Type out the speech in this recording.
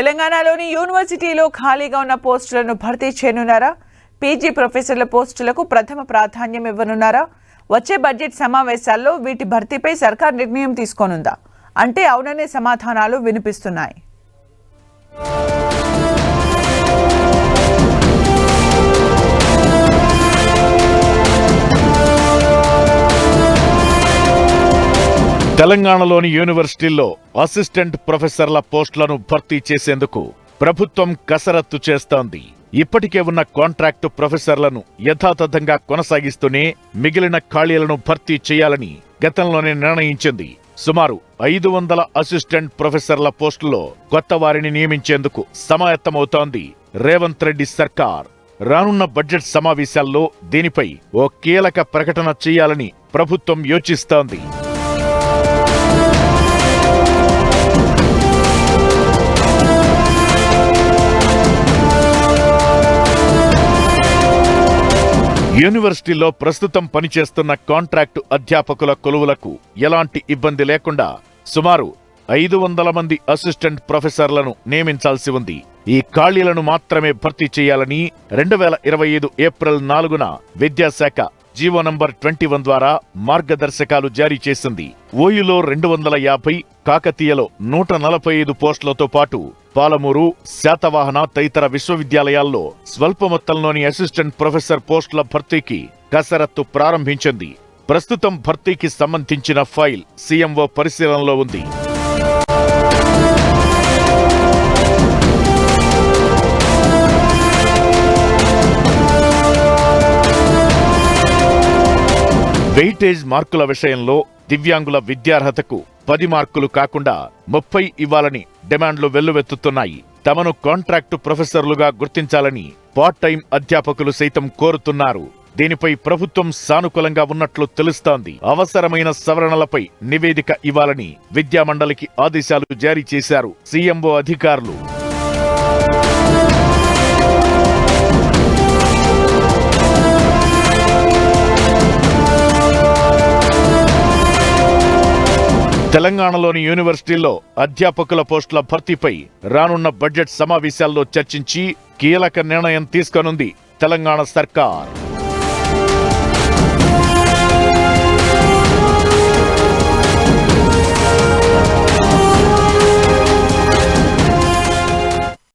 తెలంగాణలోని యూనివర్సిటీలో ఖాళీగా ఉన్న పోస్టులను భర్తీ చేయనున్నారా? పీజీ ప్రొఫెసర్ల పోస్టులకు ప్రథమ ప్రాధాన్యం ఇవ్వనున్నారా? వచ్చే బడ్జెట్ సమావేశాల్లో వీటి భర్తీపై సర్కార్ నిర్ణయం తీసుకోనుందా అంటే అవుననే సమాధానాలు వినిపిస్తున్నాయి. తెలంగాణలోని యూనివర్సిటీల్లో అసిస్టెంట్ ప్రొఫెసర్ల పోస్టులను భర్తీ చేసేందుకు ప్రభుత్వం కసరత్తు చేస్తోంది. ఇప్పటికే ఉన్న కాంట్రాక్టు ప్రొఫెసర్లను యథాతథంగా కొనసాగిస్తూనే మిగిలిన ఖాళీలను భర్తీ చేయాలని గతంలోనే నిర్ణయించింది. సుమారు 500 అసిస్టెంట్ ప్రొఫెసర్ల పోస్టుల్లో కొత్త వారిని నియమించేందుకు సమాయత్తమవుతోంది రేవంత్ రెడ్డి సర్కార్. రానున్న బడ్జెట్ సమావేశాల్లో దీనిపై ఓ కీలక ప్రకటన చేయాలని ప్రభుత్వం యోచిస్తోంది. యూనివర్సిటీలో ప్రస్తుతం పనిచేస్తున్న కాంట్రాక్టు అధ్యాపకుల కొలువులకు ఎలాంటి ఇబ్బంది లేకుండా సుమారు 500 మంది అసిస్టెంట్ ప్రొఫెసర్లను నియమించాల్సి ఉంది. ఈ ఖాళీలను మాత్రమే భర్తీ చేయాలని 2025 ఏప్రిల్ 4న విద్యాశాఖ జీవో నంబర్ 21 ద్వారా మార్గదర్శకాలు జారీ చేసింది. ఓయూలో 250, కాకతీయలో 145 పోస్టులతో పాటు పాలమూరు, శాతవాహన తదితర విశ్వవిద్యాలయాల్లో స్వల్ప మొత్తంలోని అసిస్టెంట్ ప్రొఫెసర్ పోస్టుల భర్తీకి కసరత్తు ప్రారంభించింది. ప్రస్తుతం భర్తీకి సంబంధించిన ఫైల్ సీఎంఓ పరిశీలనలో ఉంది. వెయిటేజ్ మార్కుల విషయంలో దివ్యాంగుల విద్యార్హతకు 10 మార్కులు కాకుండా 30 ఇవ్వాలని డిమాండ్లు వెల్లువెత్తుతున్నాయి. తమను కాంట్రాక్టు ప్రొఫెసర్లుగా గుర్తించాలని పార్ట్ టైం అధ్యాపకులు సైతం కోరుతున్నారు. దీనిపై ప్రభుత్వం సానుకూలంగా ఉన్నట్లు తెలుస్తోంది. అవసరమైన సవరణలపై నివేదిక ఇవ్వాలని విద్యామండలికి ఆదేశాలు జారీ చేశారు సీఎంఓ అధికారులు. తెలంగాణలోని యూనివర్సిటీల్లో అధ్యాపకుల పోస్టుల భర్తీపై రానున్న బడ్జెట్ సమావేశాల్లో చర్చించి కీలక నిర్ణయం తీసుకోనుంది తెలంగాణ సర్కార్.